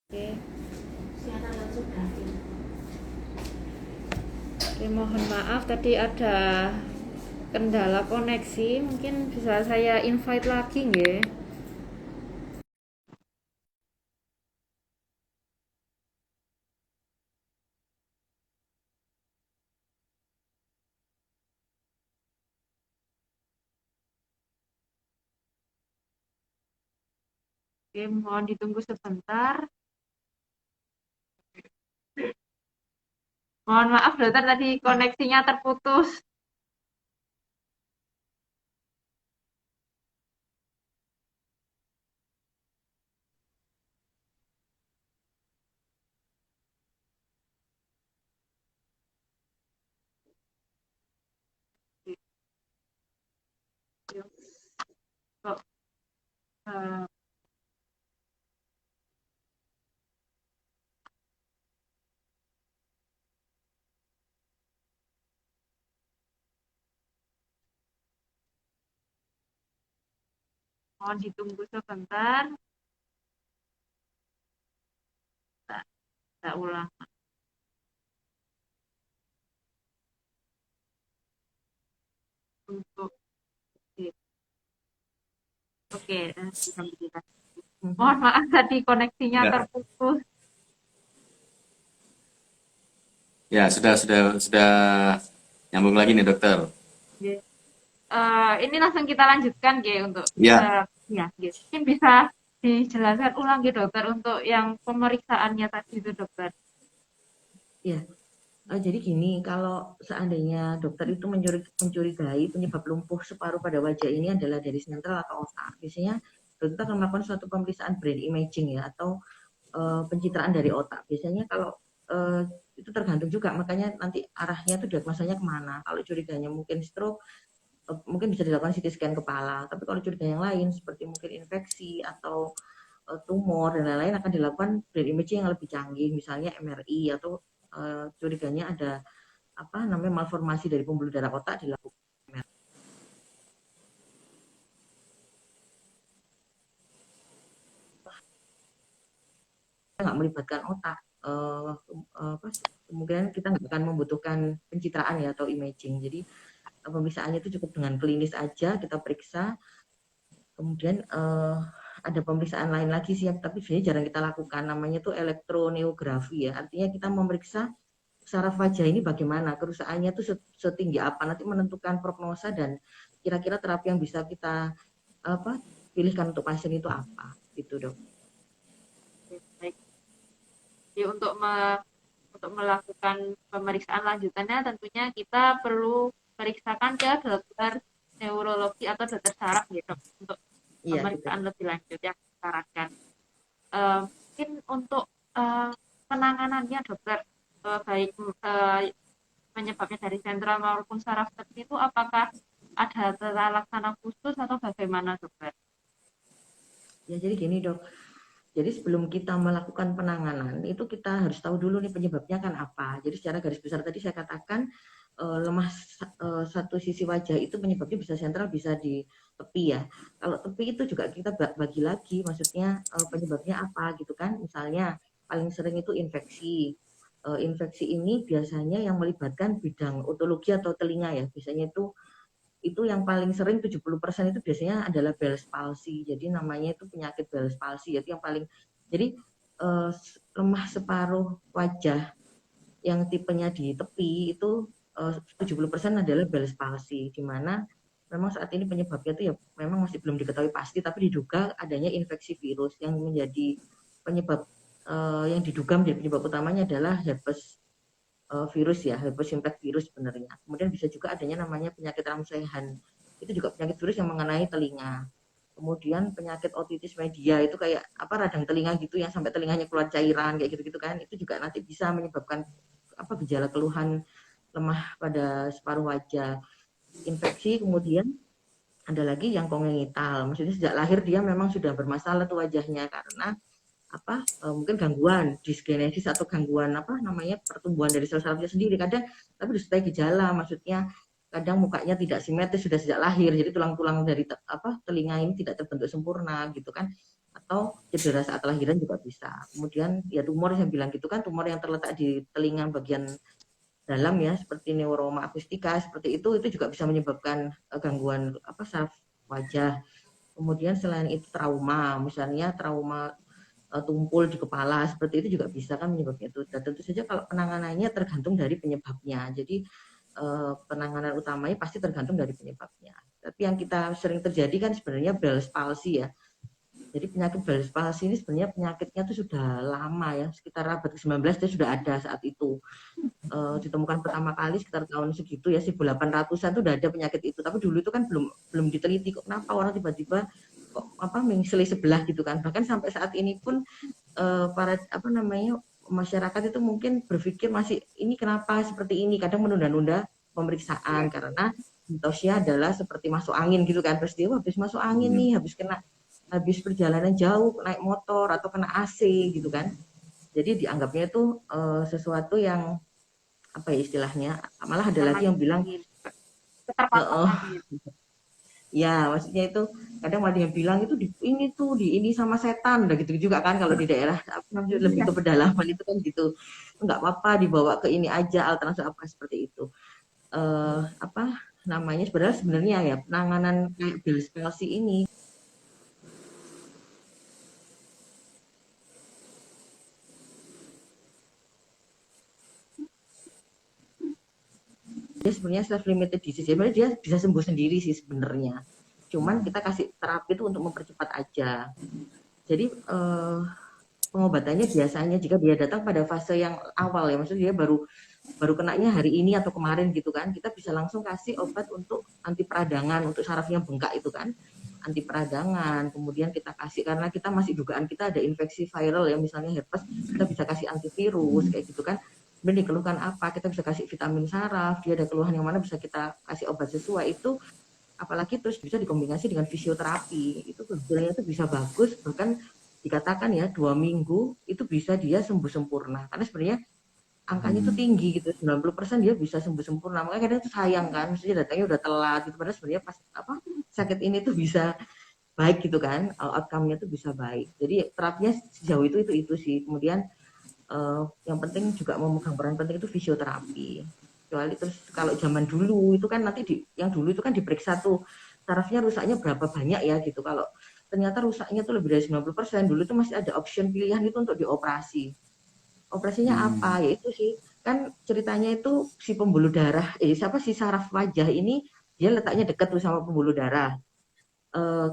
Oke, Siaran langsung David. oke, mohon maaf tadi ada kendala koneksi. Mungkin bisa saya invite lagi nggih. Oke, mohon ditunggu sebentar. Mohon maaf dokter tadi koneksinya terputus. Kok, eh, mohon ditunggu sebentar. Kita, kita ulang untuk oke, sampai kita. Mohon maaf tadi koneksinya Ya, terputus. ya sudah nyambung lagi nih dokter. Oke. Ini langsung kita lanjutkan G untuk Ya, ya, G. Mungkin bisa dijelaskan ulang gitu dokter untuk yang pemeriksaannya tadi itu dokter. Ya, jadi gini, kalau seandainya dokter itu mencurigai penyebab lumpuh separuh pada wajah ini adalah dari sentral atau otak, biasanya dokter akan melakukan suatu pemeriksaan brain imaging ya, atau pencitraan dari otak. Biasanya kalau uh, itu tergantung juga, makanya nanti arahnya itu diagnosanya kemana. Kalau curiganya mungkin stroke, mungkin bisa dilakukan CT scan kepala. Tapi kalau curiga yang lain seperti mungkin infeksi atau tumor dan lain-lain akan dilakukan brain imaging yang lebih canggih, misalnya MRI atau curiganya ada apa namanya malformasi dari pembuluh darah otak dilakukan MRI. Nggak melibatkan otak, apa, kemungkinan kita nggak akan membutuhkan pencitraan ya atau imaging. Jadi pemeriksaannya itu cukup dengan klinis aja kita periksa. Kemudian ada pemeriksaan lain lagi sih, tapi sebenarnya jarang kita lakukan. Namanya tuh elektroneografi ya. Artinya kita memeriksa saraf wajah ini bagaimana, kerusakannya itu setinggi apa, nanti menentukan prognosa dan kira-kira terapi yang bisa kita apa pilihkan untuk pasien itu apa, gitu dok. Baik. Jadi untuk melakukan pemeriksaan lanjutannya tentunya kita perlu periksakan ke dokter neurologi atau dokter saraf gitu untuk Iya gitu pemeriksaan dok. lebih lanjut yang disarankan. Mungkin untuk penanganannya dokter, baik penyebabnya dari sentral maupun saraf seperti itu, apakah ada tata laksana khusus atau bagaimana dokter? Ya jadi gini dok, jadi sebelum kita melakukan penanganan itu kita harus tahu dulu nih penyebabnya kan apa. Jadi secara garis besar tadi saya katakan lemah satu sisi wajah itu penyebabnya bisa sentral bisa di tepi ya. Kalau tepi itu juga kita bagi lagi, maksudnya penyebabnya apa gitu kan. Misalnya paling sering itu infeksi. Infeksi ini biasanya yang melibatkan bidang otologi atau telinga ya. Biasanya itu yang paling sering 70% itu biasanya adalah Bell's palsy. Jadi namanya itu penyakit Bell's palsy. Jadi yang paling jadi eh, lemah separuh wajah yang tipenya di tepi itu 70% adalah Bell's palsy, di mana memang saat ini penyebabnya itu ya memang masih belum diketahui pasti, tapi diduga adanya infeksi virus yang menjadi penyebab yang diduga menjadi penyebab utamanya adalah herpes virus ya, herpes simplex virus sebenarnya. Kemudian bisa juga adanya namanya penyakit Ramsayhan. Itu juga penyakit virus yang mengenai telinga. Kemudian penyakit otitis media itu kayak apa radang telinga gitu yang sampai telinganya keluar cairan kayak gitu-gitu kan. Itu juga nanti bisa menyebabkan apa gejala keluhan lemah pada separuh wajah. Infeksi kemudian ada lagi yang kongenital. Maksudnya sejak lahir dia memang sudah bermasalah tuh wajahnya karena apa mungkin gangguan disgenesis atau gangguan apa namanya pertumbuhan dari sel sarafnya sendiri kadang tapi disertai gejala, maksudnya kadang mukanya tidak simetris sudah sejak lahir, jadi tulang-tulang dari apa telinga ini tidak terbentuk sempurna gitu kan, atau cedera saat lahiran juga bisa. Kemudian ya tumor yang bilang gitu kan, tumor yang terletak di telinga bagian dalam ya seperti neuroma akustika seperti itu juga bisa menyebabkan gangguan apa saraf wajah. Kemudian selain itu trauma, misalnya trauma tumpul di kepala seperti itu juga bisa kan menyebabnya itu. Dan tentu saja kalau penanganannya tergantung dari penyebabnya. Jadi penanganan utamanya pasti tergantung dari penyebabnya. Tapi yang kita sering terjadi kan sebenarnya Bell's palsy ya. Jadi penyakit Bell's palsy ini sebenarnya penyakitnya itu sudah lama ya, sekitar abad ke-19 dia sudah ada saat itu. Ditemukan pertama kali sekitar tahun segitu ya 1800-an tuh udah ada penyakit itu. Tapi dulu itu kan belum diteliti kok kenapa orang tiba-tiba kok apa mengseli sebelah gitu kan. Bahkan sampai saat ini pun para apa namanya masyarakat itu mungkin berpikir masih ini kenapa seperti ini, kadang menunda-nunda pemeriksaan karena mitosnya adalah seperti masuk angin gitu kan, terus dia habis masuk angin nih, habis perjalanan jauh naik motor atau kena AC gitu kan, jadi dianggapnya itu sesuatu yang apa ya istilahnya, malah ada lagi namanya yang bilang keterpaksaan gitu. ya maksudnya itu kadang ada yang bilang itu di ini sama setan udah gitu juga kan kalau di daerah apa namanya lebih ke pedalaman itu kan gitu, nggak apa-apa dibawa ke ini aja alternatif apa seperti itu. Apa namanya sebenarnya ya penanganan kayak Bell's palsy ini dia sebenarnya self limited disease, sebenarnya dia bisa sembuh sendiri sih sebenarnya, cuman kita kasih terapi itu untuk mempercepat aja. Jadi pengobatannya biasanya jika dia datang pada fase yang awal ya, maksudnya dia baru baru kenanya hari ini atau kemarin gitu kan, kita bisa langsung kasih obat untuk anti peradangan untuk saraf yang bengkak itu kan, anti peradangan. Kemudian kita kasih karena kita masih dugaan kita ada infeksi viral ya, misalnya herpes, kita bisa kasih antivirus kayak gitu kan. Kemudian dikeluhkan apa, kita bisa kasih vitamin saraf. Dia ada keluhan yang mana bisa kita kasih obat sesuai itu. Apalagi terus bisa dikombinasi dengan fisioterapi. Itu hasilnya itu bisa bagus, bahkan dikatakan ya 2 minggu itu bisa dia sembuh sempurna. Karena sebenarnya angkanya itu tinggi gitu, 90% dia bisa sembuh sempurna. Makanya kadang itu sayang kan, maksudnya datangnya udah telat gitu. Padahal sebenarnya pas apa sakit ini tuh bisa baik gitu kan, outcome-nya tuh bisa baik. Jadi terapinya sejauh itu sih. Kemudian yang penting juga memegang peran penting itu fisioterapi. Kecuali terus kalau zaman dulu itu kan nanti yang dulu itu kan diperiksa tuh sarafnya rusaknya berapa banyak ya gitu. Kalau ternyata rusaknya tuh lebih dari 90%, dulu tuh masih ada option pilihan itu untuk dioperasi. Operasinya apa? Ya itu sih. Kan ceritanya itu si pembuluh darah, siapa si saraf wajah ini dia letaknya dekat tuh sama pembuluh darah. Eh,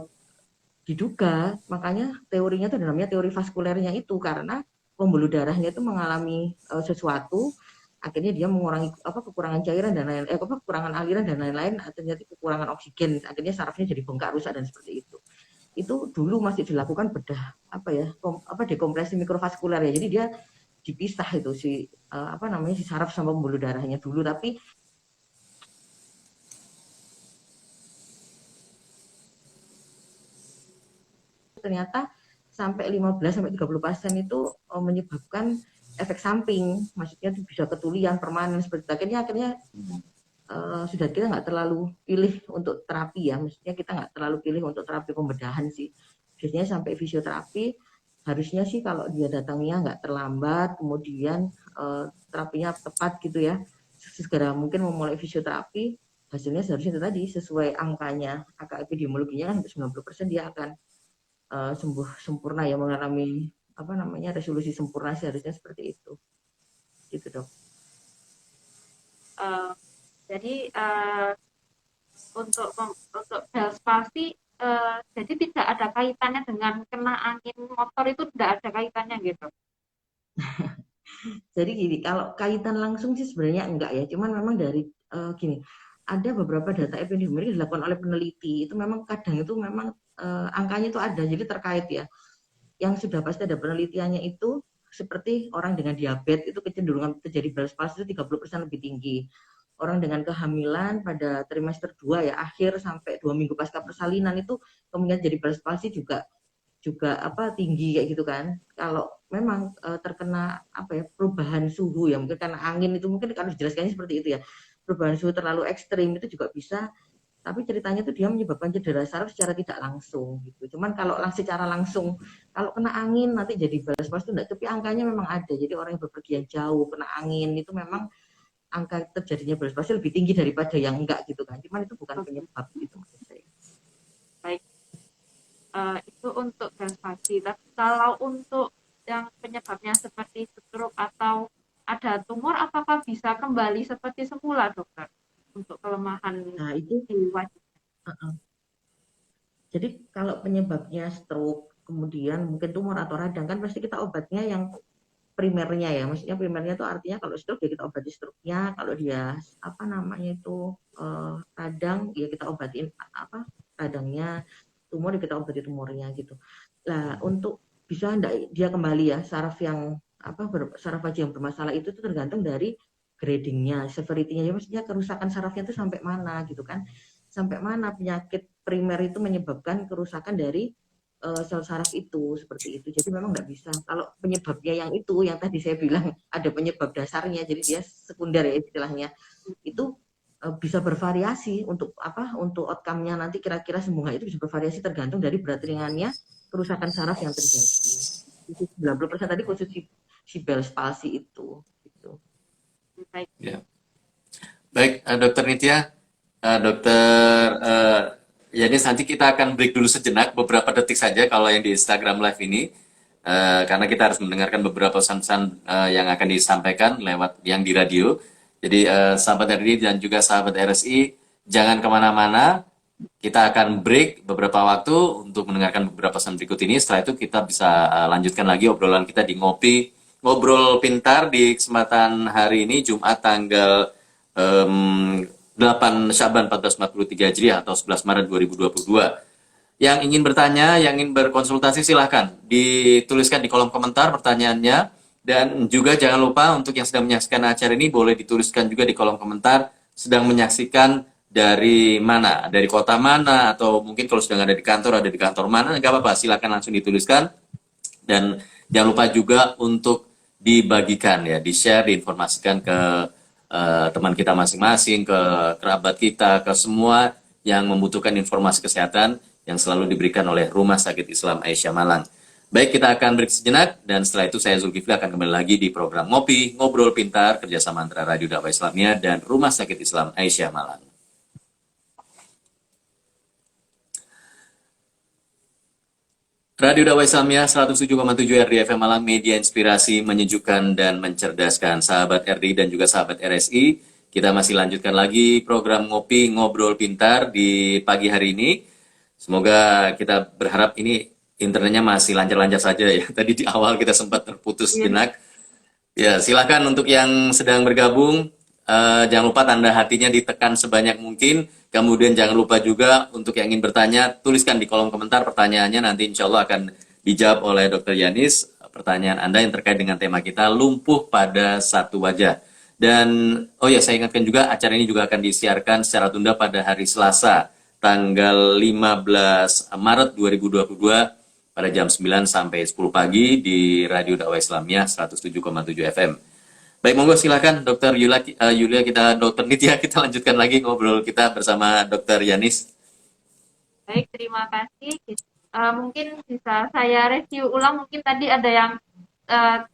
Diduga makanya teorinya itu namanya teori vaskulernya itu karena pembuluh darahnya itu mengalami sesuatu akhirnya dia mengurangi apa kekurangan cairan dan lain apa kekurangan aliran dan lain-lain ternyata kekurangan oksigen akhirnya sarafnya jadi bengkak rusak dan seperti itu dulu masih dilakukan bedah apa ya dekompresi mikrovaskuler ya, jadi dia dipisah itu si apa namanya si saraf sama pembuluh darahnya dulu, tapi ternyata sampai 15-30% itu menyebabkan efek samping, maksudnya itu bisa ketulian permanen seperti itu. Akhirnya sudah kita nggak terlalu pilih untuk terapi ya, maksudnya kita nggak terlalu pilih untuk terapi pembedahan sih. Biasanya sampai fisioterapi harusnya sih kalau dia datangnya nggak terlambat, kemudian terapinya tepat gitu ya, segera mungkin memulai fisioterapi, hasilnya seharusnya itu tadi sesuai angkanya, angka epidemiologinya kan 90% dia akan sembuh sempurna ya, mengalami apa namanya resolusi sempurna seharusnya seperti itu gitu dok. Uh, jadi untuk Bell's palsy jadi tidak ada kaitannya dengan kena angin motor, itu tidak ada kaitannya gitu. Jadi gini, kalau kaitan langsung sih sebenarnya enggak ya, cuman memang dari gini, ada beberapa data epidemiologi dilakukan oleh peneliti, itu memang kadang itu memang angkanya itu ada, jadi terkait ya. Yang sudah pasti ada penelitiannya itu seperti orang dengan diabetes itu kecenderungan terjadi Bell's palsy itu 30% lebih tinggi. Orang dengan kehamilan pada trimester 2 ya, akhir sampai 2 minggu pasca persalinan itu kemungkinan jadi Bell's palsy juga juga apa tinggi kayak gitu kan. Kalau memang terkena apa ya perubahan suhu ya, mungkin karena angin itu mungkin harus dijelaskannya seperti itu ya. Perubahan suhu terlalu ekstrim itu juga bisa tapi ceritanya tuh dia menyebabkan cedera saraf secara tidak langsung gitu. Cuman kalau secara langsung, kalau kena angin nanti jadi balas pas itu enggak, tapi angkanya memang ada. Jadi orang yang bepergian jauh kena angin itu memang angka terjadinya balas pasti lebih tinggi daripada yang enggak gitu kan. Cuman itu bukan Oke, penyebab gitu maksud saya. baik. Itu untuk gas pasti. Tapi kalau untuk yang penyebabnya seperti stroke atau ada tumor, apakah bisa kembali seperti semula, dokter? Untuk kelemahan Nah, itu di wajah. jadi kalau penyebabnya stroke, kemudian mungkin tumor atau radang kan pasti kita obatnya yang primernya ya. Maksudnya primernya itu artinya kalau stroke ya kita obati stroke-nya, kalau dia apa namanya itu radang ya kita obatin apa radangnya, tumor ya kita obati tumornya gitu. Nah, untuk bisa enggak dia kembali ya saraf yang saraf wajah yang bermasalah itu tuh tergantung dari gradingnya, severity-nya ya, maksudnya kerusakan sarafnya itu sampai mana gitu kan. Sampai mana penyakit primer itu menyebabkan kerusakan dari sel saraf itu seperti itu. Jadi memang nggak bisa. Kalau penyebabnya yang itu, yang tadi saya bilang ada penyebab dasarnya, jadi dia sekunder ya istilahnya. Itu bisa bervariasi untuk untuk outcome-nya nanti kira-kira sembuhnya itu bisa bervariasi tergantung dari berat ringannya kerusakan saraf yang terjadi. Itu 90% tadi khusus si Bell's palsy itu. Gitu. Baik. Ya. Baik, Dokter Nitya, Dokter Yanis, nanti kita akan break dulu sejenak, beberapa detik saja kalau yang di Instagram Live ini, karena kita harus mendengarkan beberapa pesan-pesan yang akan disampaikan lewat yang di radio. Jadi sahabat RRI dan juga sahabat RSI, jangan kemana-mana, kita akan break beberapa waktu untuk mendengarkan beberapa pesan berikut ini. Setelah itu kita bisa lanjutkan lagi obrolan kita di Ngopi Ngobrol Pintar di kesempatan hari ini, Jumat tanggal 8 Syaban 1443 Hijriah atau 11 Maret 2022. Yang ingin bertanya, yang ingin berkonsultasi silahkan dituliskan di kolom komentar pertanyaannya, dan juga jangan lupa untuk yang sedang menyaksikan acara ini boleh dituliskan juga di kolom komentar sedang menyaksikan dari mana, dari kota mana, atau mungkin kalau sedang ada di kantor mana, nggak apa-apa, silakan langsung dituliskan. Dan jangan lupa juga untuk dibagikan ya, di-share, diinformasikan ke teman kita masing-masing, ke kerabat kita, ke semua yang membutuhkan informasi kesehatan yang selalu diberikan oleh Rumah Sakit Islam Aisyah Malang. Baik, kita akan break sejenak, dan setelah itu saya Zulkifli akan kembali lagi di program Ngopi, Ngobrol Pintar, kerjasama antara Radio Dakwah Islamiyah dan Rumah Sakit Islam Aisyah Malang. Radio Dakwah Islamiyah 107,7 RDI FM Malang, media inspirasi, menyejukkan dan mencerdaskan. Sahabat RDI dan juga sahabat RSI, kita masih lanjutkan lagi program Ngopi Ngobrol Pintar di pagi hari ini. Semoga kita berharap ini internetnya masih lancar-lancar saja ya. Tadi di awal kita sempat terputus sejenak. Ya, silakan untuk yang sedang bergabung, jangan lupa tanda hatinya ditekan sebanyak mungkin. Kemudian jangan lupa juga untuk yang ingin bertanya, tuliskan di kolom komentar pertanyaannya, nanti insya Allah akan dijawab oleh Dr. Yanis. Pertanyaan Anda yang terkait dengan tema kita, lumpuh pada satu wajah. Dan, oh ya, saya ingatkan juga, acara ini juga akan disiarkan secara tunda pada hari Selasa, tanggal 15 Maret 2022, pada jam 9 sampai 10 pagi di Radio Dakwah Islamiyah 107,7 FM. Baik, monggo silakan Dr. Yulia Dr. Nitya, kita lanjutkan lagi ngobrol kita bersama Dr. Yanis. Baik, terima kasih. Mungkin bisa saya review ulang, mungkin tadi ada yang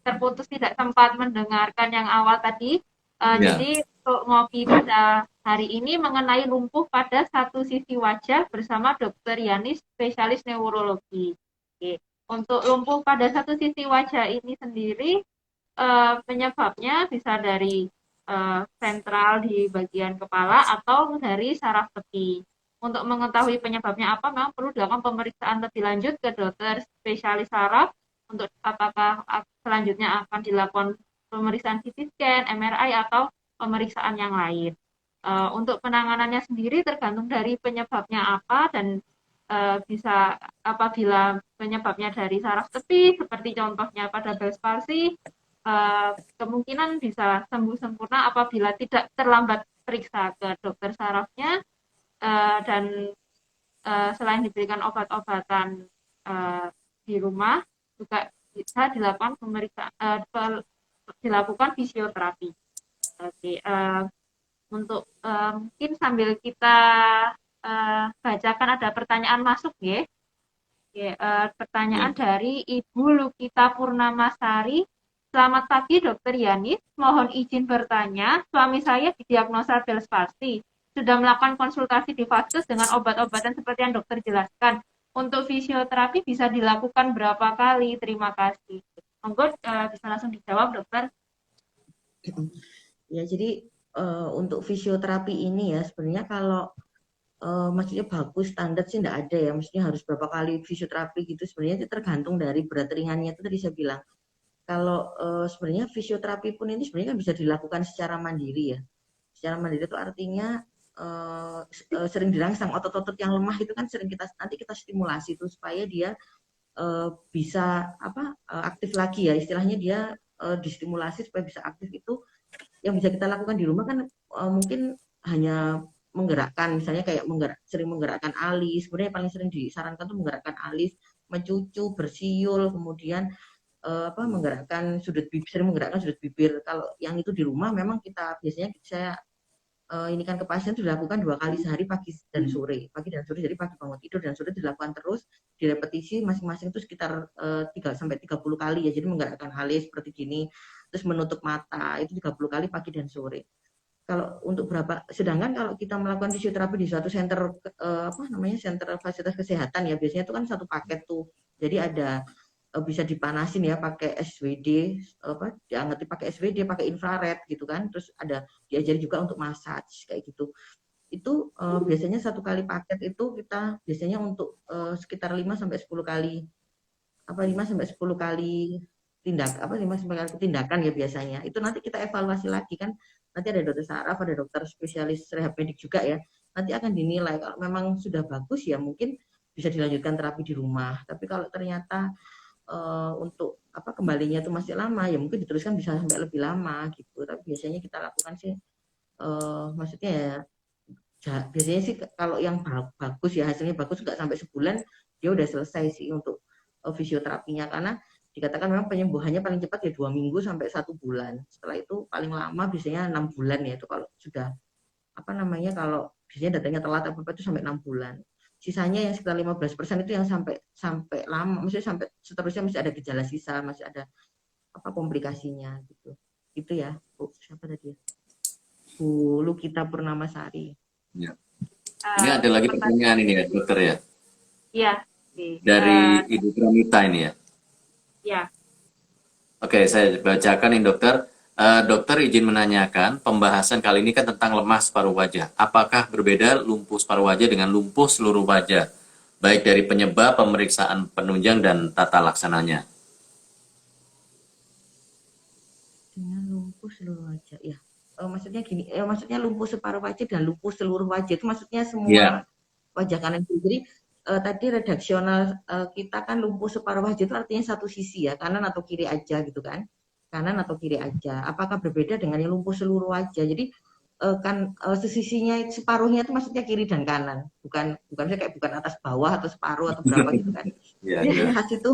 terputus tidak sempat mendengarkan yang awal tadi. Jadi untuk ngopi pada hari ini mengenai lumpuh pada satu sisi wajah bersama Dr. Yanis, spesialis neurologi. Oke. Untuk lumpuh pada satu sisi wajah ini sendiri, penyebabnya bisa dari sentral di bagian kepala atau dari saraf tepi. Untuk mengetahui penyebabnya apa, memang perlu dilakukan pemeriksaan lebih lanjut ke dokter spesialis saraf untuk apakah selanjutnya akan dilakukan pemeriksaan CT scan, MRI, atau pemeriksaan yang lain. Untuk penanganannya sendiri tergantung dari penyebabnya apa, dan bisa apabila penyebabnya dari saraf tepi, seperti contohnya pada Bell's palsy, kemungkinan bisa sembuh sempurna apabila tidak terlambat periksa ke dokter sarafnya, dan selain diberikan obat-obatan di rumah, juga bisa dilakukan dilakukan fisioterapi. Oke, untuk mungkin sambil kita bacakan ada pertanyaan masuk ya. Oke, pertanyaan Ya. dari Ibu Lukita Purnamasari. Selamat pagi, Dokter Yanis. Mohon izin bertanya, suami saya didiagnosa Bell's palsy. Sudah melakukan konsultasi di vaskes dengan obat-obatan seperti yang dokter jelaskan. Untuk fisioterapi bisa dilakukan berapa kali? Terima kasih. Monggo bisa langsung dijawab, dokter. Ya, jadi untuk fisioterapi ini ya sebenarnya kalau maksudnya bagus standar sih enggak ada ya, maksudnya harus berapa kali fisioterapi gitu, sebenarnya itu tergantung dari berat ringannya itu tadi saya bilang. Kalau sebenarnya fisioterapi pun ini sebenarnya kan bisa dilakukan secara mandiri ya. Secara mandiri itu artinya sering dirangsang otot-otot yang lemah itu kan sering nanti kita stimulasi itu supaya dia bisa aktif lagi ya, istilahnya dia distimulasi supaya bisa aktif. Itu yang bisa kita lakukan di rumah kan mungkin hanya menggerakkan, misalnya kayak sering menggerakkan alis, sebenarnya paling sering disarankan tuh menggerakkan alis, mencucu, bersiul, kemudian menggerakkan sudut bibir, sering menggerakkan sudut bibir. Kalau yang itu di rumah memang biasanya saya ini kan ke pasien sudah dilakukan 2 kali sehari, pagi dan sore. Pagi dan sore, jadi pagi bangun tidur dan sore dilakukan terus, direpetisi masing-masing itu sekitar 3-30 kali ya. Jadi menggerakkan alis seperti gini, terus menutup mata, itu 30 kali pagi dan sore. Kalau untuk sedangkan kalau kita melakukan fisioterapi di suatu center center fasilitas kesehatan ya, biasanya itu kan satu paket tuh. Jadi ada bisa dipanasin ya pakai SWD, diangkat pakai SWD, pakai infrared gitu kan, terus ada diajari juga untuk massage kayak gitu. Itu biasanya satu kali paket itu kita biasanya untuk sekitar 5-10 kali 5-10 kali 5-10 kali tindakan ya biasanya. Itu nanti kita evaluasi lagi kan, nanti ada dokter saraf, ada dokter spesialis rehab medik juga ya, nanti akan dinilai. Kalau memang sudah bagus ya mungkin bisa dilanjutkan terapi di rumah, tapi kalau ternyata untuk kembalinya itu masih lama ya mungkin diteruskan bisa sampai lebih lama gitu. Tapi biasanya kita lakukan sih maksudnya ya biasanya sih kalau yang bagus ya, hasilnya bagus nggak sampai sebulan dia udah selesai sih untuk fisioterapinya, karena dikatakan memang penyembuhannya paling cepat ya 2 minggu sampai 1 bulan. Setelah itu paling lama biasanya 6 bulan ya, itu kalau sudah kalau biasanya datanya telat apa itu sampai 6 bulan. Sisanya yang sekitar 15% itu yang sampai lama, maksudnya sampai seterusnya masih ada gejala sisa, masih ada komplikasinya gitu. Itu ya, Bu. Siapa tadi? Bu Lukita Purnamasari. Ya. Ini ada lagi pertanyaan ini ya, dokter ya. Iya. Dari Ibu Pramita ini ya. Ya. Oke, saya bacakan ini dokter. Dokter izin menanyakan, pembahasan kali ini kan tentang lemah separuh wajah. Apakah berbeda lumpuh separuh wajah dengan lumpuh seluruh wajah? Baik dari penyebab, pemeriksaan penunjang, dan tata laksananya. Dengan lumpuh seluruh wajah, ya. Maksudnya gini, maksudnya lumpuh separuh wajah dan lumpuh seluruh wajah itu maksudnya semua wajah kanan kiri. Jadi tadi redaksional kita kan lumpuh separuh wajah itu artinya satu sisi ya, kanan atau kiri aja gitu kan. Kanan atau kiri aja. Apakah berbeda dengan yang lumpuh seluruh wajah? Jadi sesisinya separuhnya itu maksudnya kiri dan kanan, bukan kayak bukan atas bawah atau separuh atau berapa gitu kan. Jadi khas itu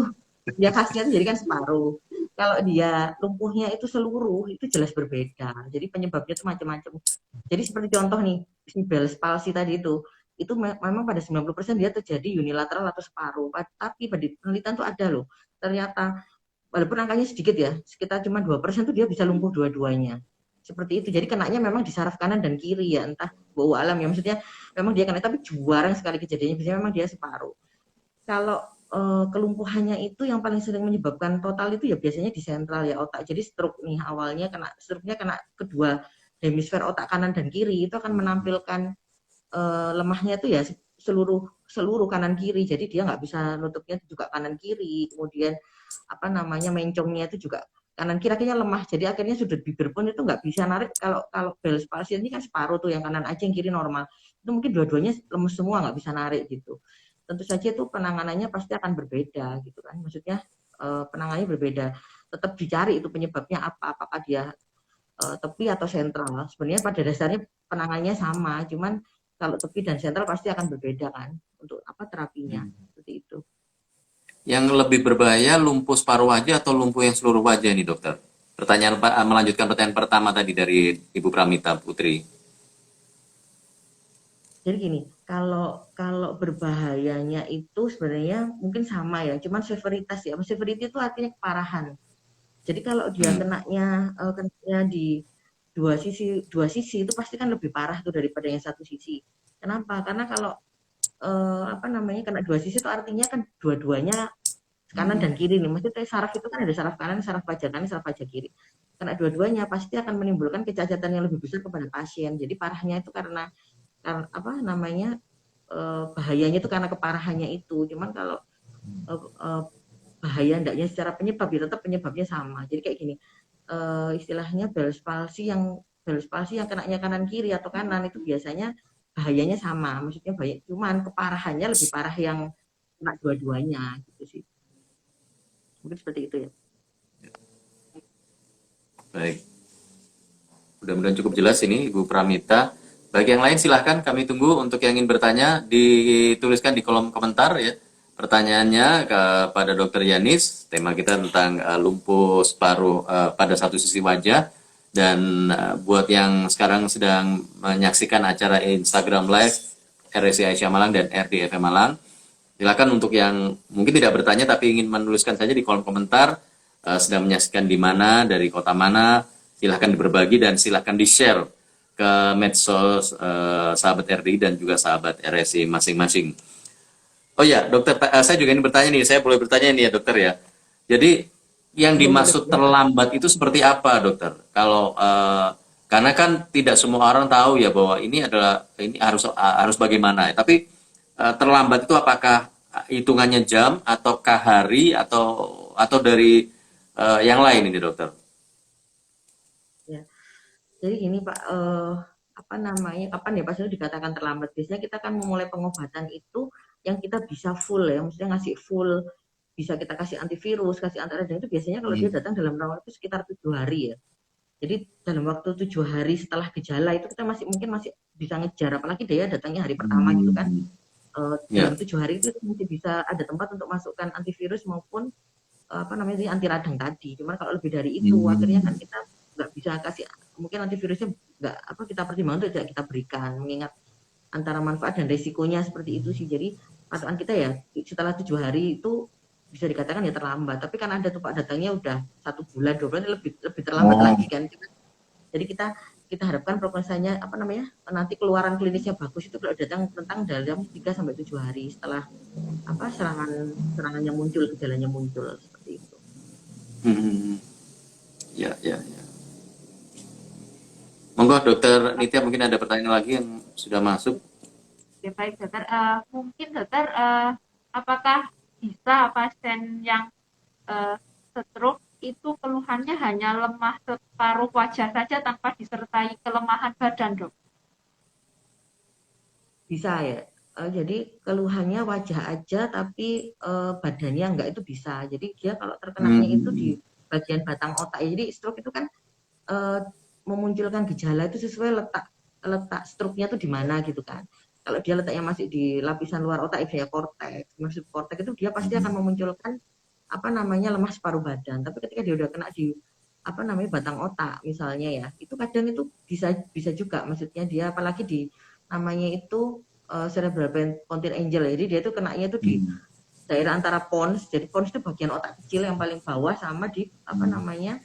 ya, khasnya itu jadi kan separuh. Kalau dia lumpuhnya itu seluruh, itu jelas berbeda. Jadi penyebabnya itu macam-macam. Jadi seperti contoh nih, si Bell's palsy tadi itu memang pada 90% dia terjadi unilateral atau separuh. Tapi pada penelitian itu ada loh, ternyata walaupun angkanya sedikit ya, sekitar cuma 2% tuh dia bisa lumpuh dua-duanya. Seperti itu. Jadi kenanya memang di saraf kanan dan kiri ya, entah bau alam ya, maksudnya memang dia kena, tapi jarang sekali kejadiannya, biasanya memang dia separuh. Kalau kelumpuhannya itu yang paling sering menyebabkan total itu ya biasanya di sentral ya otak. Jadi stroke nih awalnya stroke-nya kena kedua hemisfer otak kanan dan kiri, itu akan menampilkan lemahnya itu ya seluruh kanan kiri. Jadi dia nggak bisa nutupnya juga kanan kiri. Kemudian mencongnya itu juga kanan kiri akhirnya lemah. Jadi akhirnya sudut bibir pun itu nggak bisa narik. Kalau Bell's palsy ini kan separuh tuh, yang kanan aja, yang kiri normal. Itu mungkin dua-duanya lemes semua, nggak bisa narik gitu. Tentu saja itu penanganannya pasti akan berbeda gitu kan. Maksudnya penanganannya berbeda. Tetap dicari itu penyebabnya apakah dia tepi atau sentral. Sebenarnya pada dasarnya penanganannya sama, cuman kalau tepi dan sentral pasti akan berbeda kan untuk terapinya. Seperti itu. Yang lebih berbahaya lumpuh separuh wajah atau lumpuh yang seluruh wajah ini dokter? Melanjutkan pertanyaan pertama tadi dari Ibu Pramita Putri. Jadi gini, kalau kalau berbahayanya itu sebenarnya mungkin sama ya, cuman severitas ya. Severity itu artinya keparahan. Jadi kalau dia Hmm. kenanya di dua sisi itu pasti kan lebih parah tuh daripada yang satu sisi. Kenapa? Karena kalau apa namanya kena dua sisi itu artinya kan dua-duanya kanan dan kiri nih. Maksudnya saraf itu kan ada saraf kanan, saraf pajak kanan, saraf pajak kiri. Kena dua-duanya pasti akan menimbulkan kecacatan yang lebih besar kepada pasien. Jadi parahnya itu karena apa namanya bahayanya itu karena keparahannya itu. Cuman kalau eh, eh, bahaya enggaknya secara penyebab ya tetap penyebabnya sama. Jadi kayak gini, istilahnya Bell's palsy yang kenanya kanan kiri atau kanan itu biasanya bahayanya sama. Maksudnya bahaya, cuman keparahannya lebih parah yang kena dua-duanya gitu sih. Mungkin seperti itu ya. Baik. Mudah-mudahan cukup jelas ini Ibu Pramita. Bagi yang lain silahkan kami tunggu untuk yang ingin bertanya dituliskan di kolom komentar ya. Pertanyaannya kepada Dr. Yanis, tema kita tentang lumpuh separuh pada satu sisi wajah. Dan buat yang sekarang sedang menyaksikan acara Instagram Live RSI Aisyah Malang dan RDFM Malang, silakan untuk yang mungkin tidak bertanya tapi ingin menuliskan saja di kolom komentar sedang menyaksikan di mana, dari kota mana, silahkan berbagi dan silahkan di-share ke medsos sahabat RDI dan juga sahabat RSI masing-masing. Oh ya, dokter, saya juga ingin bertanya nih, saya boleh bertanya nih ya dokter ya. Jadi yang Boleh, boleh. dimaksud terlambat itu seperti apa dokter? Kalau karena kan tidak semua orang tahu ya bahwa ini adalah ini harus bagaimana. Tapi terlambat itu apakah hitungannya jam ataukah hari atau dari yang lain ini dokter? Ya. Jadi gini Pak, apa namanya, kapan ya Pak itu dikatakan terlambat? Biasanya kita kan memulai pengobatan itu yang kita bisa full ya, maksudnya ngasih full, bisa kita kasih antivirus, kasih antiradang itu biasanya kalau dia Hmm. datang dalam rawat itu sekitar 7 hari ya. Jadi dalam waktu 7 hari setelah gejala itu kita masih bisa ngejar, apalagi dia datangnya hari pertama gitu kan. Ya. Dalam 7 hari itu masih bisa ada tempat untuk masukkan antivirus maupun apa namanya anti radang tadi. Cuman kalau lebih dari itu akhirnya kan kita nggak bisa kasih, mungkin antivirusnya nggak apa kita pertimbangkan untuk tidak kita berikan, mengingat antara manfaat dan resikonya seperti itu sih. Jadi patokan kita ya setelah 7 hari itu bisa dikatakan ya terlambat. Tapi kan ada tuh Pak datangnya udah 1 bulan 2 bulan lebih lebih terlambat lagi kan. Jadi kita harapkan prognosanya apa namanya nanti keluaran klinisnya bagus itu kalau datang tentang dalam 3 sampai 7 hari setelah apa serangannya muncul, gejalanya muncul seperti itu. Hmm. Ya, ya, ya. Monggo dokter Nitya mungkin ada pertanyaan lagi yang sudah masuk. Oke, baik dokter. Mungkin dokter, apakah bisa pasien yang stroke itu keluhannya hanya lemah separuh wajah saja tanpa disertai kelemahan badan, dok? Bisa ya. Jadi keluhannya wajah aja tapi badannya enggak itu bisa. Jadi dia kalau terkenanya itu di Hmm. bagian batang otak. Jadi stroke itu kan eh, memunculkan gejala itu sesuai letak letak stroke-nya tuh di mana gitu kan. Kalau dia letaknya masih di lapisan luar otak, ya korteks, maksud korteks itu dia pasti akan memunculkan apa namanya lemah separuh badan. Tapi ketika dia udah kena di apa namanya batang otak misalnya ya, itu kadang itu bisa bisa juga maksudnya dia apalagi di namanya itu cerebral pontil angel ya. Jadi dia itu kenanya itu di daerah antara pons. Jadi pons itu bagian otak kecil yang paling bawah sama di apa namanya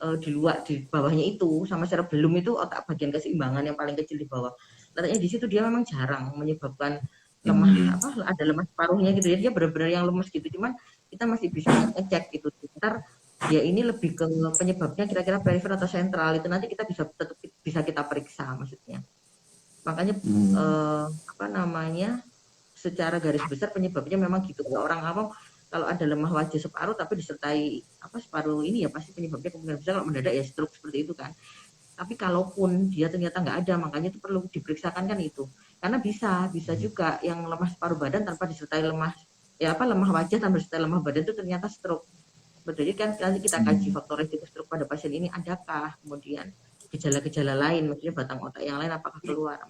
di luar di bawahnya itu sama cerebellum itu otak bagian keseimbangan yang paling kecil di bawah. Letaknya di situ dia memang jarang menyebabkan lemah apa ada lemah paruhnya gitu ya. Dia benar-benar yang lemas gitu. Cuman kita masih bisa ngecek gitu. Ntar ya ini lebih ke penyebabnya kira-kira perifer atau sentral itu nanti kita bisa tetap bisa kita periksa maksudnya. Makanya apa namanya secara garis besar penyebabnya memang gitu. Kalau orang awam kalau ada lemah wajah separuh tapi disertai apa separuh ini ya pasti penyebabnya kemungkinan besar kalau mendadak ya stroke seperti itu kan. Tapi kalaupun dia ternyata nggak ada, makanya itu perlu diperiksakan kan itu. Karena bisa juga yang lemah separuh badan tanpa disertai lemah ya apa lemah wajah tanpa disertai lemah badan itu ternyata stroke. Berarti kan nanti kita kaji faktor risiko stroke pada pasien ini adakah, kemudian gejala-gejala lain, maksudnya batang otak yang lain apakah keluar,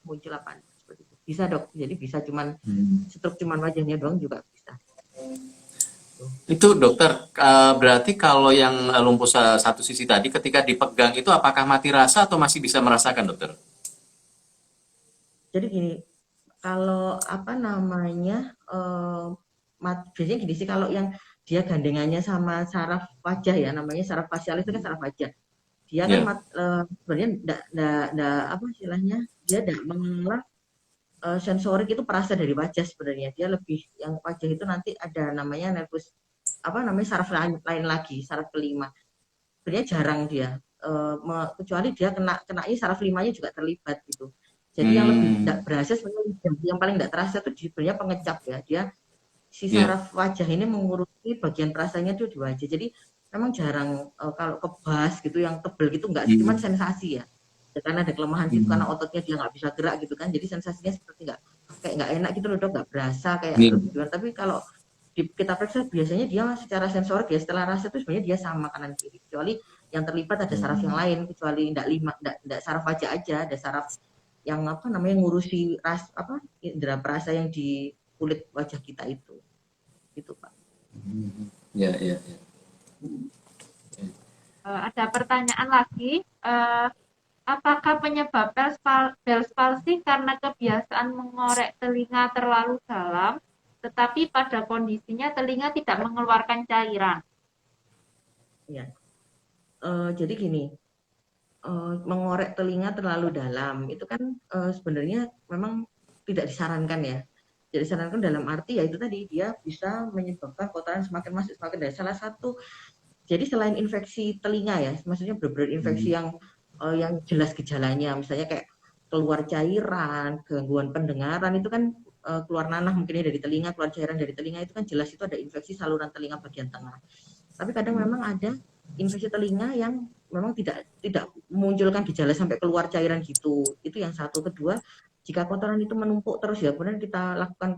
muncul apa seperti itu. Bisa dok, jadi bisa cuman stroke cuman wajahnya doang juga bisa. Itu dokter, berarti kalau yang lumpuh satu sisi tadi ketika dipegang itu apakah mati rasa atau masih bisa merasakan dokter? Jadi gini, Kalau apa namanya, biasanya gini sih, kalau yang dia gandengannya sama saraf wajah ya, namanya saraf fasial itu kan saraf wajah. Dia kan Ya. sebenarnya nggak apa istilahnya, dia nggak mengolah sensorik itu perasa dari wajah sebenarnya. Dia lebih yang wajah itu nanti ada namanya nervus apa namanya saraf lain lagi, saraf kelima. Sebenarnya jarang dia kecuali dia kenanya saraf limanya juga terlibat gitu. Jadi yang lebih tidak Hmm. berasa sebenarnya yang paling tidak terasa itu sebenarnya pengecap ya. Dia si Ya. saraf wajah ini mengurusi bagian perasanya itu di wajah. Jadi memang jarang kalau kebas gitu yang tebel gitu enggak sih, cuman Hmm. sensasi ya. Ya, karena ada kelemahan situ karena Hmm. ototnya dia nggak bisa gerak gitu kan. Jadi sensasinya seperti nggak kayak nggak enak gitu loh dok, nggak berasa kayak Ini. lebih gimana. Tapi kalau kita periksa biasanya dia secara sensorik ya setelah rasa itu sebenarnya dia sama kanan kiri. Kecuali yang terlibat ada saraf yang lain kecuali enggak saraf wajah aja, ada saraf yang apa namanya ngurusi apa indera perasa yang di kulit wajah kita itu. Gitu, Pak. Ya, ya, ya. Ada pertanyaan lagi, apakah penyebab Bell's palsy karena kebiasaan mengorek telinga terlalu dalam, tetapi pada kondisinya telinga tidak mengeluarkan cairan? Ya. Jadi gini, mengorek telinga terlalu dalam itu kan sebenarnya memang tidak disarankan ya. Jadi disarankan dalam arti ya itu tadi dia bisa menyebabkan kotoran semakin masuk semakin dari salah satu. Jadi selain infeksi telinga ya, maksudnya benar-benar infeksi yang jelas gejalanya, misalnya kayak keluar cairan, gangguan pendengaran itu kan keluar nanah mungkin dari telinga, keluar cairan dari telinga itu kan jelas itu ada infeksi saluran telinga bagian tengah. Tapi kadang memang ada infeksi telinga yang memang tidak memunculkan gejala sampai keluar cairan gitu. Itu yang satu. Kedua, jika kotoran itu menumpuk terus ya, kemudian kita lakukan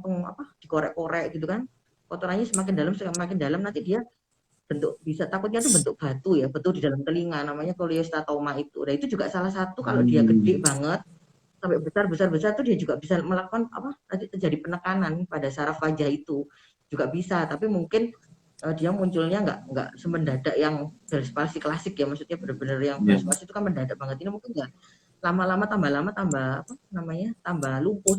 dikorek-korek gitu kan, kotorannya semakin dalam nanti dia bisa takutnya tuh bentuk batu ya, batu di dalam telinga namanya koliostatoma itu. Nah, itu juga salah satu kalau dia gede banget sampai besar tuh dia juga bisa melakukan apa nanti terjadi penekanan pada saraf wajah itu juga bisa, tapi mungkin dia munculnya nggak semendadak yang Bell's palsy klasik ya, maksudnya benar-benar yang Ya. Bell's palsy itu kan mendadak banget, ini mungkin nggak lama-lama tambah apa namanya tambah lumpuh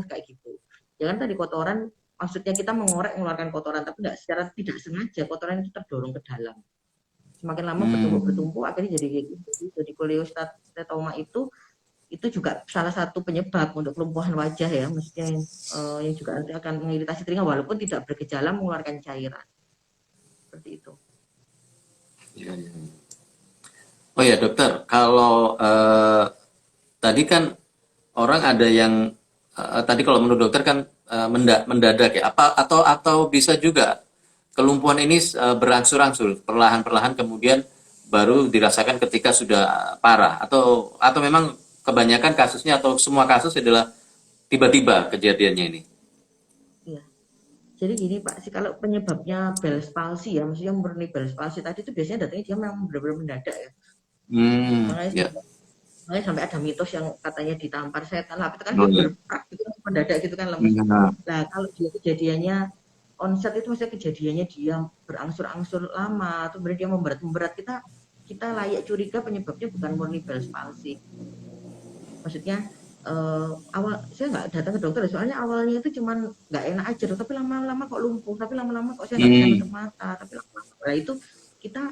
kayak gitu. Jangan tadi kotoran, maksudnya kita mengorek mengeluarkan kotoran tapi nggak secara tidak sengaja kotoran itu terdorong ke dalam, semakin lama Hmm. bertumpuk akhirnya jadi kayak gitu. Jadi koliostatoma itu juga salah satu penyebab untuk kelumpuhan wajah ya, maksudnya yang juga nanti akan mengiritasi telinga walaupun tidak bergejala mengeluarkan cairan seperti itu. Ya, ya. Oh ya dokter, kalau tadi kan orang ada yang tadi kalau menurut dokter kan mendadak ya, apa atau bisa juga kelumpuhan ini berangsur-angsur, perlahan-perlahan kemudian baru dirasakan ketika sudah parah atau memang kebanyakan kasusnya atau semua kasus adalah tiba-tiba kejadiannya ini. Iya. Jadi gini Pak, sih kalau penyebabnya Bell's palsy ya, maksudnya murni Bell's palsy tadi itu biasanya datangnya dia memang benar-benar mendadak ya. Makanya Ya. makanya sampai ada mitos yang katanya ditampar setan lah, itu kan Oh dia ya. berperak gitu kan mendadak gitu kan lemes. Nah. Nah kalau dia kejadiannya onset itu maksudnya kejadiannya dia berangsur-angsur lama atau dia memberat kita kita layak curiga penyebabnya bukan murni Bell's palsy. Maksudnya awal saya nggak datang ke dokter soalnya awalnya itu cuman nggak enak aja tapi lama-lama kok lumpuh, tapi lama-lama kok saya nggak bisa nutup Hmm. mata, tapi lama-lama nah itu kita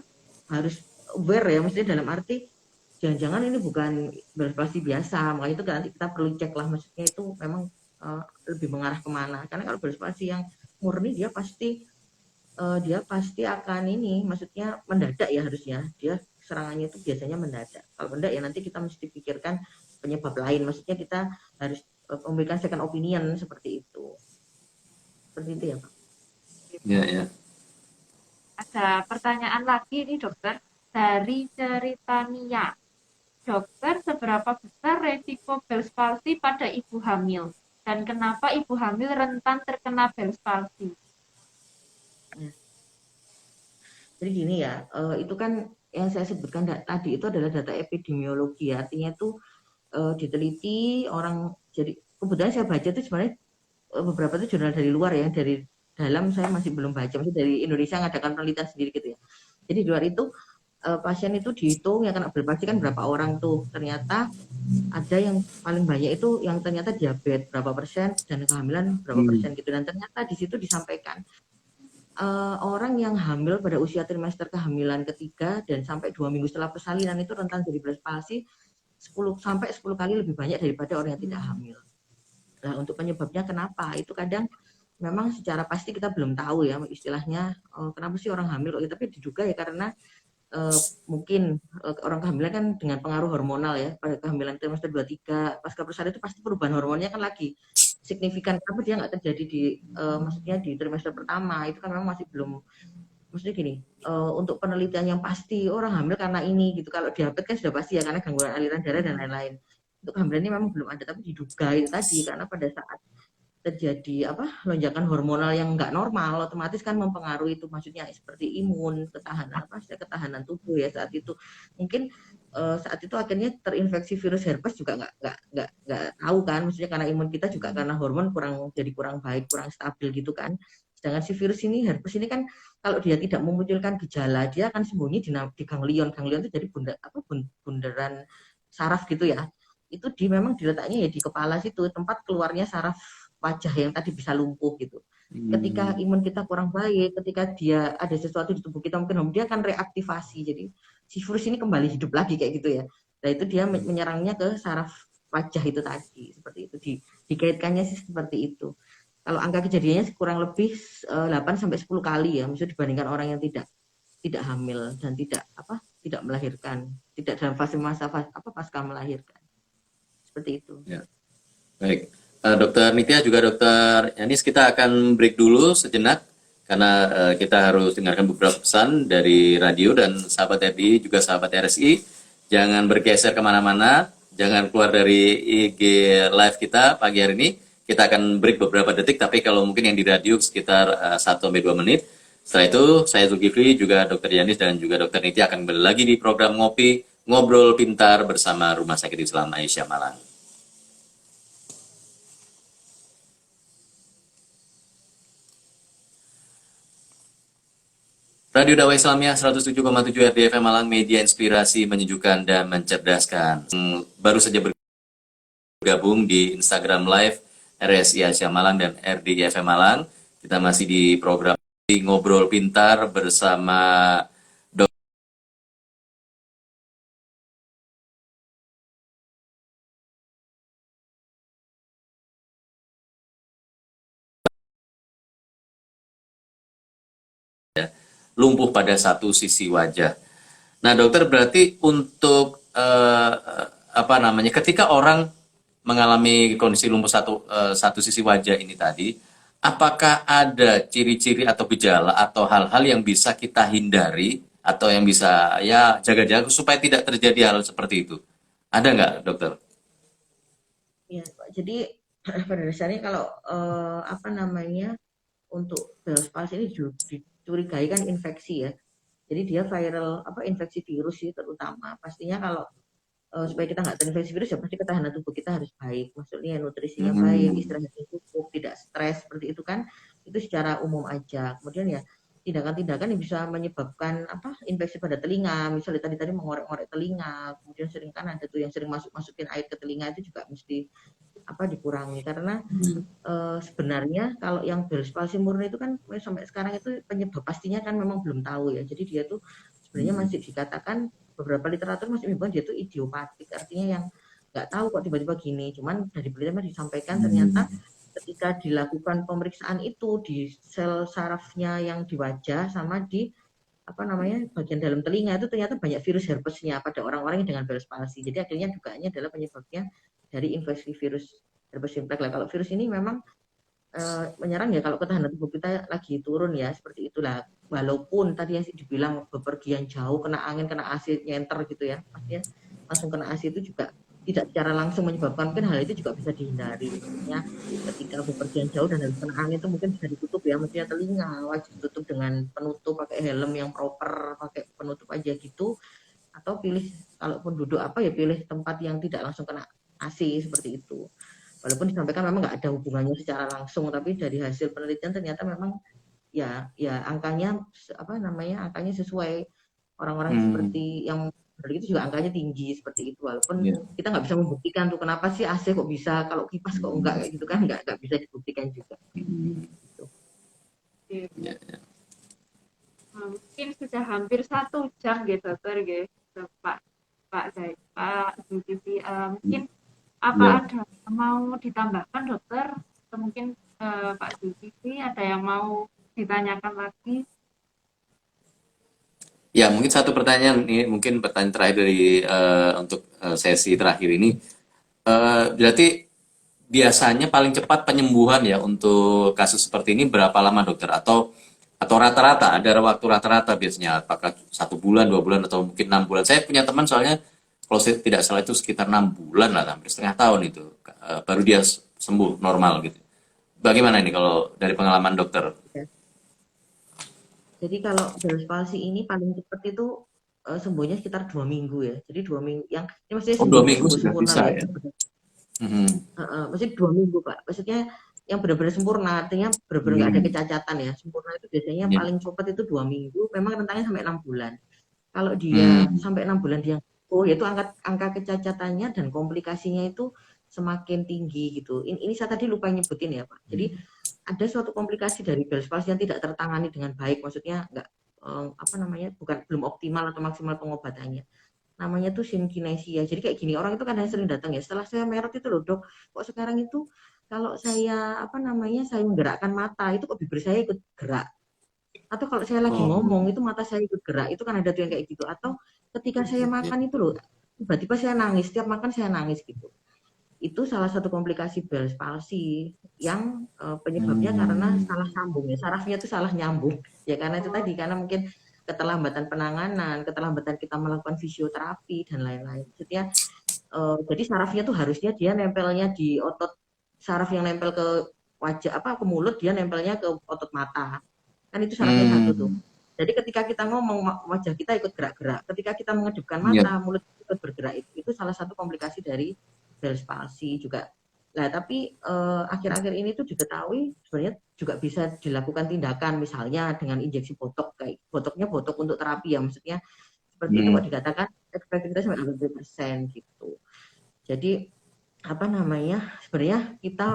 harus aware ya, maksudnya dalam arti jangan-jangan ini bukan beroperasi biasa, makanya itu nanti kita perlu cek lah, maksudnya itu memang lebih mengarah kemana, karena kalau beroperasi yang murni dia pasti akan ini, maksudnya mendadak ya, harusnya dia serangannya itu biasanya mendadak. Kalau mendadak ya nanti kita mesti pikirkan penyebab lain, maksudnya kita harus memberikan second opinion seperti itu. Seperti itu ya Pak. Ya, ya. Ada pertanyaan lagi nih dokter dari cerita Nia. Dokter, seberapa besar resiko Bell's palsy pada ibu hamil? Dan kenapa ibu hamil rentan terkena Bell's palsy? Ya. Jadi gini ya, itu kan yang saya sebutkan tadi itu adalah data epidemiologi, artinya itu diteliti orang, jadi kebetulan saya baca itu sebenarnya beberapa itu jurnal dari luar ya, dari dalam saya masih belum baca, maksudnya dari Indonesia mengadakan penelitian sendiri gitu ya. Jadi di luar itu pasien itu dihitung yang kena bel palsi kan berapa orang tuh. Ternyata ada yang paling banyak itu yang ternyata diabetes berapa persen dan kehamilan berapa persen gitu. Dan ternyata di situ disampaikan orang yang hamil pada usia trimester kehamilan ketiga dan sampai 2 minggu setelah persalinan itu rentan jadi bel palsi 10 sampai 10 kali lebih banyak daripada orang yang tidak hamil. Nah, untuk penyebabnya kenapa? Itu kadang memang secara pasti kita belum tahu ya istilahnya kenapa sih orang hamil, tapi diduga ya karena mungkin orang kehamilan kan dengan pengaruh hormonal ya, pada kehamilan trimester 2-3 pasca persalinan itu pasti perubahan hormonnya kan lagi signifikan, tapi dia nggak terjadi di maksudnya di trimester pertama itu kan memang masih belum, maksudnya gini, untuk penelitian yang pasti orang hamil karena ini gitu. Kalau diabetes kan sudah pasti ya karena gangguan aliran darah dan lain-lain. Untuk kehamilan ini memang belum ada, tapi diduga itu tadi karena pada saat terjadi lonjakan hormonal yang nggak normal, otomatis kan mempengaruhi itu, maksudnya seperti imun, ketahanan tubuh ya saat itu. Mungkin saat itu akhirnya terinfeksi virus herpes juga nggak tahu kan, maksudnya karena imun kita juga karena hormon kurang baik, kurang stabil gitu kan. Sedangkan si virus ini, herpes ini kan kalau dia tidak memunculkan gejala, dia akan sembunyi di ganglion. Ganglion itu jadi bundaran saraf gitu ya. Itu memang diletaknya ya di kepala situ, tempat keluarnya saraf wajah yang tadi bisa lumpuh gitu. Ketika imun kita kurang baik, ketika dia ada sesuatu di tubuh kita mungkin dia akan reaktivasi. Jadi si virus ini kembali hidup lagi kayak gitu ya. Nah itu dia menyerangnya ke saraf wajah itu tadi, seperti itu. Dikaitkannya sih seperti itu. Kalau angka kejadiannya kurang lebih 8-10 kali ya, misalnya dibandingkan orang yang tidak hamil dan tidak melahirkan, tidak dalam fase masa pasca melahirkan. Seperti itu. Ya. Baik. Dokter Nitya juga Dokter Yanis, kita akan break dulu sejenak karena kita harus dengarkan beberapa pesan dari radio dan sahabat RDI juga sahabat RSI. Jangan bergeser kemana-mana, jangan keluar dari IG live kita pagi hari ini. Kita akan break beberapa detik, tapi kalau mungkin yang di radio sekitar 1-2 menit. Setelah itu, saya Zulkifli, juga Dokter Yanis dan juga Dokter Nitya akan kembali lagi di program Ngopi, Ngobrol Pintar bersama Rumah Sakit Islam Aisyah Malang. Radio Dakwah Islamiyah 107,7 RDI FM Malang, media inspirasi, menyejukkan dan mencerdaskan. Baru saja bergabung di Instagram Live RSI Aisyah Malang dan RDI FM Malang. Kita masih di program Ngobrol Pintar bersama lumpuh pada satu sisi wajah. Nah, dokter, berarti untuk ketika orang mengalami kondisi lumpuh satu sisi wajah ini tadi, apakah ada ciri-ciri atau gejala atau hal-hal yang bisa kita hindari atau yang bisa ya jaga-jaga supaya tidak terjadi hal seperti itu? Ada nggak, dokter? Ya, jadi pada dasarnya kalau untuk Bell's palsy ini dicurigai kan infeksi ya. Jadi dia viral infeksi virus sih terutama. Pastinya kalau supaya kita nggak terinfeksi virus ya pasti ketahanan tubuh kita harus baik. Maksudnya nutrisinya baik, istirahatnya cukup, tidak stres seperti itu kan. Itu secara umum aja. Kemudian ya tindakan-tindakan yang bisa menyebabkan infeksi pada telinga, misalnya tadi mengorek-ngorek telinga, kemudian sering kan ada tuh yang sering masukin air ke telinga, itu juga mesti dikurangi karena sebenarnya kalau yang Bell's palsy murni itu kan sampai sekarang itu penyebab pastinya kan memang belum tahu ya. Jadi dia tuh sebenarnya masih dikatakan beberapa literatur masih menyebutkan dia tuh idiopatik, artinya yang nggak tahu kok tiba-tiba gini. Cuman dari penelitian disampaikan ternyata ketika dilakukan pemeriksaan itu di sel sarafnya yang di wajah sama di bagian dalam telinga itu ternyata banyak virus herpesnya pada orang-orang yang dengan Bell's palsy. Jadi akhirnya dugaannya adalah penyebabnya dari infeksi virus herpes simplex. Kalau virus ini memang menyerang ya kalau ketahanan tubuh kita lagi turun ya, seperti itulah. Walaupun tadi yang dibilang bepergian jauh, kena angin, kena AC, nyenter gitu ya, pastinya langsung kena AC itu juga tidak secara langsung menyebabkan, mungkin hal itu juga bisa dihindari. Maksudnya ketika bepergian jauh dan harus kena angin itu mungkin bisa ditutup ya, maksudnya telinga wajib ditutup dengan penutup, pakai helm yang proper, pakai penutup aja gitu. Atau pilih kalaupun duduk pilih tempat yang tidak langsung kena AC seperti itu. Walaupun disampaikan memang nggak ada hubungannya secara langsung, tapi dari hasil penelitian ternyata memang ya angkanya angkanya sesuai Orang-orang Hmm. seperti yang itu juga angkanya tinggi seperti itu, walaupun Ya. kita nggak bisa membuktikan tuh kenapa sih AC kok bisa, kalau kipas kok enggak, kayak gitu kan nggak bisa dibuktikan juga. Hmm. Gitu. Oke. Ya, ya. Mungkin sudah hampir 1 jam gitu, dokter, gitu, Pak Pak Zaid, Pak Zulkifli. Mungkin apa Ya. ada yang mau ditambahkan, dokter? Atau mungkin Pak Zulkifli ada yang mau ditanyakan lagi? Ya, mungkin satu pertanyaan ini, mungkin pertanyaan terakhir dari untuk sesi terakhir ini. Berarti biasanya paling cepat penyembuhan ya untuk kasus seperti ini berapa lama dokter? Atau rata-rata ada waktu rata-rata biasanya? Apakah 1 bulan, 2 bulan, atau mungkin 6 bulan? Saya punya teman soalnya kalau saya tidak salah itu sekitar 6 bulan lah, hampir setengah tahun itu baru dia sembuh normal gitu. Bagaimana ini kalau dari pengalaman dokter? Ya. Jadi kalau Bell's palsy ini paling cepat itu sembuhnya sekitar 2 minggu ya. Jadi 2 minggu yang ini maksudnya Oh, dua sembuhnya minggu sembuh sudah sempurna bisa loh ya. ya? Mhm. Maksudnya 2 minggu Pak. Maksudnya yang benar-benar sempurna, artinya benar-benar nggak ada Hmm. kecacatan ya. Sempurna itu biasanya Ya. paling cepat itu 2 minggu. Memang rentangnya sampai 6 bulan. Kalau dia Hmm. sampai 6 bulan dia yaitu angka kecacatannya dan komplikasinya itu semakin tinggi gitu. Ini saya tadi lupa nyebutin ya Pak. Jadi ada suatu komplikasi dari Bell's palsy yang tidak tertangani dengan baik, maksudnya nggak apa namanya, bukan belum optimal atau maksimal pengobatannya. Namanya tuh simkinesia. Jadi kayak gini, orang itu kan sering datang ya. Setelah saya merot itu loh dok, kok sekarang itu kalau saya apa namanya, saya menggerakkan mata itu kok bibir saya ikut gerak. Atau kalau saya lagi Oh. ngomong itu mata saya ikut gerak. Itu kan ada tuh yang kayak gitu. Atau ketika saya makan itu loh, tiba-tiba saya nangis. Setiap makan saya nangis gitu. Itu salah satu komplikasi Bell's palsy yang penyebabnya karena Hmm. salah sambung ya, sarafnya itu salah nyambung ya, karena itu tadi, karena mungkin keterlambatan penanganan, keterlambatan kita melakukan fisioterapi dan lain-lain. Maksudnya jadi sarafnya tuh harusnya dia nempelnya di otot saraf yang nempel ke wajah apa ke mulut, dia nempelnya ke otot mata, kan itu sarafnya satu tuh. Hmm. Jadi ketika kita ngomong wajah kita ikut gerak-gerak, ketika kita mengedipkan Ya. mata mulut ikut bergerak, itu salah satu komplikasi dari Bell's palsy juga. Nah, tapi akhir-akhir ini tuh diketahui sebenarnya juga bisa dilakukan tindakan, misalnya dengan injeksi botok, kayak botoknya botok untuk terapi ya, maksudnya seperti itu kok Hmm. dikatakan efektivitas sampai 80% gitu. Jadi apa namanya, sebenarnya kita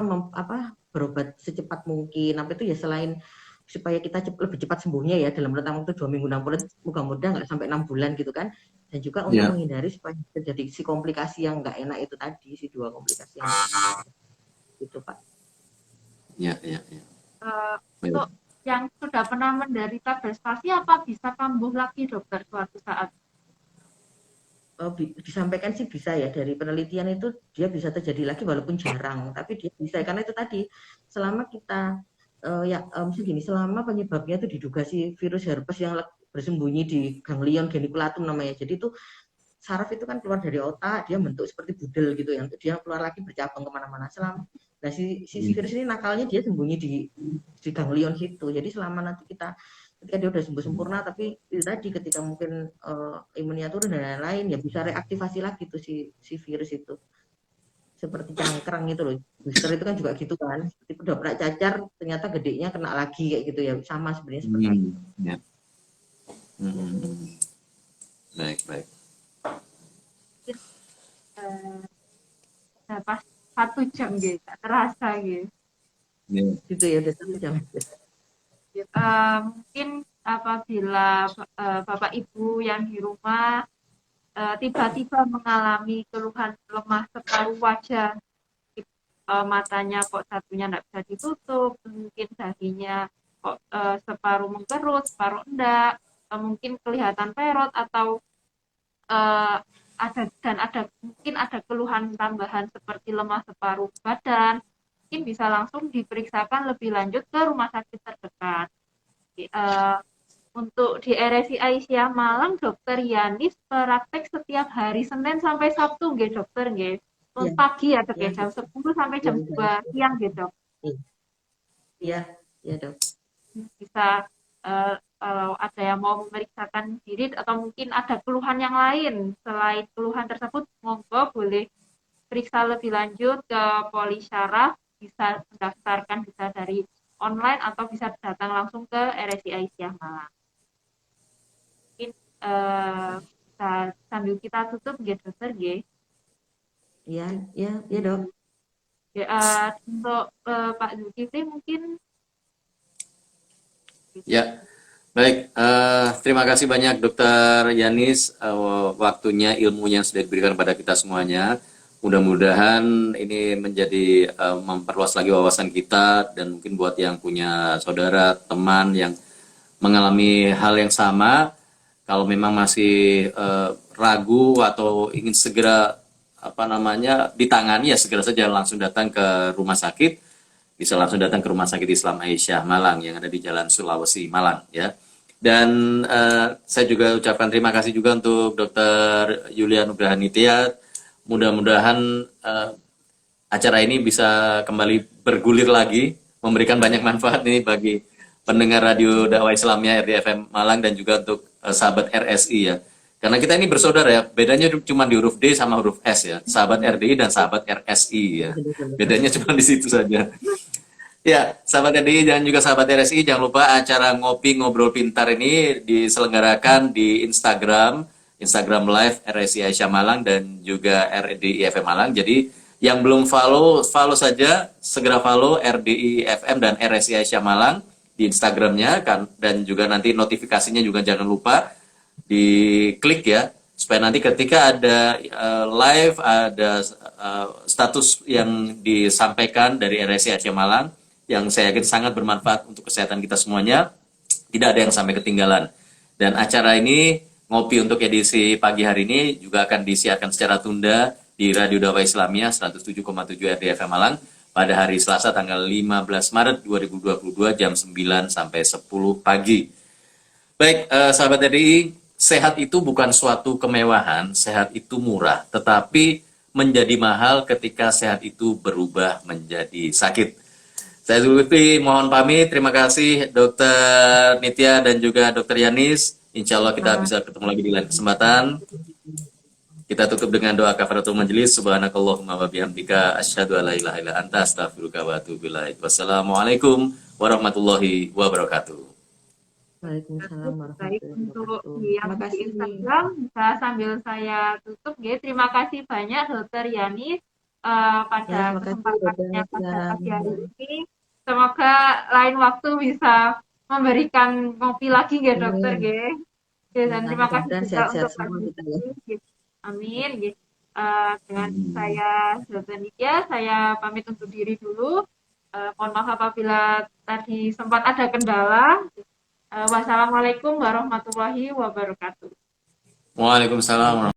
berobat secepat mungkin, apa itu ya, selain supaya kita lebih cepat sembuhnya ya dalam rentang waktu 2 minggu 6 bulan, mudah-mudahan nggak sampai 6 bulan gitu kan, dan juga untuk Ya. menghindari supaya terjadi si komplikasi yang nggak enak itu tadi, si 2 komplikasi yang itu Pak. Ya. Ya. Ya. Baik. Untuk yang sudah pernah menderita Bell's palsy, apa bisa kambuh lagi, dokter, suatu saat? Disampaikan sih bisa ya, dari penelitian itu dia bisa terjadi lagi walaupun jarang, tapi dia bisa karena itu tadi, selama kita misalnya gini, selama penyebabnya itu diduga si virus herpes yang bersembunyi di ganglion geniculatum namanya. Jadi itu saraf itu kan keluar dari otak, dia bentuk seperti budel gitu yang dia keluar lagi bercabang kemana-mana. Nah si virus ini nakalnya dia sembunyi di ganglion situ. Jadi selama nanti ketika dia udah sembuh sempurna, tapi itu tadi ketika mungkin imunnya turun dan lain-lain, ya bisa reaktivasi lagi tuh si virus itu. Seperti cangkrang itu loh. Booster itu kan juga gitu kan. Seperti udah pernah cacar, ternyata gedenya kena lagi kayak gitu ya. Sama sebenarnya seperti itu. Hmm. Ya. Hmm. Baik, baik. Mungkin pas 1 jam gitu, tak terasa gitu. Ya. Gitu ya, udah 1 jam. Mungkin apabila Bapak Ibu yang di rumah tiba-tiba mengalami keluhan lemah separuh wajah, matanya kok satunya nggak bisa ditutup, mungkin dahinya kok separuh mengkerut, separuh enggak, mungkin kelihatan perot atau mungkin ada keluhan tambahan seperti lemah separuh badan, mungkin bisa langsung diperiksakan lebih lanjut ke rumah sakit terdekat. Untuk di RSI Aisyah Malang, Dokter Yanis praktek setiap hari Senin sampai Sabtu, nggih dokter nggih. Iya, Pagi ya dok iya, ya, jam 10 sampai iya, jam iya, 2 iya. siang gitu dok. Iya, iya dok. Bisa kalau ada yang mau memeriksakan diri atau mungkin ada keluhan yang lain selain keluhan tersebut, monggo boleh periksa lebih lanjut ke Polisyaraf, bisa mendaftarkan bisa dari online atau bisa datang langsung ke RSI Aisyah Malang. Mungkin eh, sambil kita tutup nggih dokter nggih. Ya, ya, ya dok. Ya, untuk Pak Zulkifli mungkin Ya, baik. Terima kasih banyak Dokter Yanis, waktunya, ilmunya yang sudah diberikan pada kita semuanya. Mudah-mudahan ini menjadi memperluas lagi wawasan kita, dan mungkin buat yang punya saudara, teman yang mengalami hal yang sama, kalau memang masih ragu atau ingin segera ditangani, ya segera saja langsung datang ke rumah sakit. Bisa langsung datang ke Rumah Sakit Islam Aisyah Malang yang ada di Jalan Sulawesi Malang, ya. Dan saya juga ucapkan terima kasih juga untuk Dr. Yulia Nugrahanitya. Mudah-mudahan acara ini bisa kembali bergulir lagi, memberikan banyak manfaat nih bagi pendengar radio dakwah Islamiyah RDFM Malang dan juga untuk sahabat RSI, ya. Karena kita ini bersaudara, ya, bedanya cuma di huruf D sama huruf S, ya. Sahabat RDI dan sahabat RSI, ya. Bedanya cuma di situ saja. Ya, sahabat RDI dan juga sahabat RSI, jangan lupa acara Ngopi Ngobrol Pintar ini diselenggarakan di Instagram Live RSI Aisyah Malang dan juga RDI FM Malang. Jadi yang belum follow saja, segera follow RDI FM dan RSI Aisyah Malang di Instagramnya kan, dan juga nanti notifikasinya juga jangan lupa diklik, ya, supaya nanti ketika ada live, ada status yang disampaikan dari RSI Aisyah Malang yang saya yakin sangat bermanfaat untuk kesehatan kita semuanya, tidak ada yang sampai ketinggalan. Dan acara ini, Ngopi untuk edisi pagi hari ini, juga akan disiarkan secara tunda di Radio Dakwah Islamiyah 107,7 RDFM Malang pada hari Selasa tanggal 15 Maret 2022 jam 9 sampai 10 pagi. Baik, sahabat RDI, sehat itu bukan suatu kemewahan, sehat itu murah, tetapi menjadi mahal ketika sehat itu berubah menjadi sakit. Saya Zulkifli mohon pamit. Terima kasih Dokter Nitya dan juga Dokter Yanis. Insya Allah kita bisa ketemu lagi di lain kesempatan. Kita tutup dengan doa kafaratul majelis. Subhanakallahumma wa bihamdika asyhadu an la ilaha illa anta astaghfiruka wa atubu ilaik. Wassalamualaikum warahmatullahi wabarakatuh. Waalaikumsalam baik warahmatullahi untuk wabarakatuh. yang Terima di kasih. Instagram bisa sambil saya tutup nggih. Terima kasih banyak Dokter Yanis pada Ya, terima kasih kesempatannya Dokter pada Tiara. pagi hari ini. Semoga lain waktu bisa memberikan ngopi lagi nggih dokter Amin. nggih. Oke, dan Ya, terima kasih mudah-mudahan juga sehat-sehat untuk Pak semua kita ya. Zulkifli. Amin nggih. Dengan saya Dokter Nitya, saya pamit untuk diri dulu. Mohon maaf apabila tadi sempat ada kendala. Wassalamualaikum warahmatullahi wabarakatuh. Waalaikumsalam.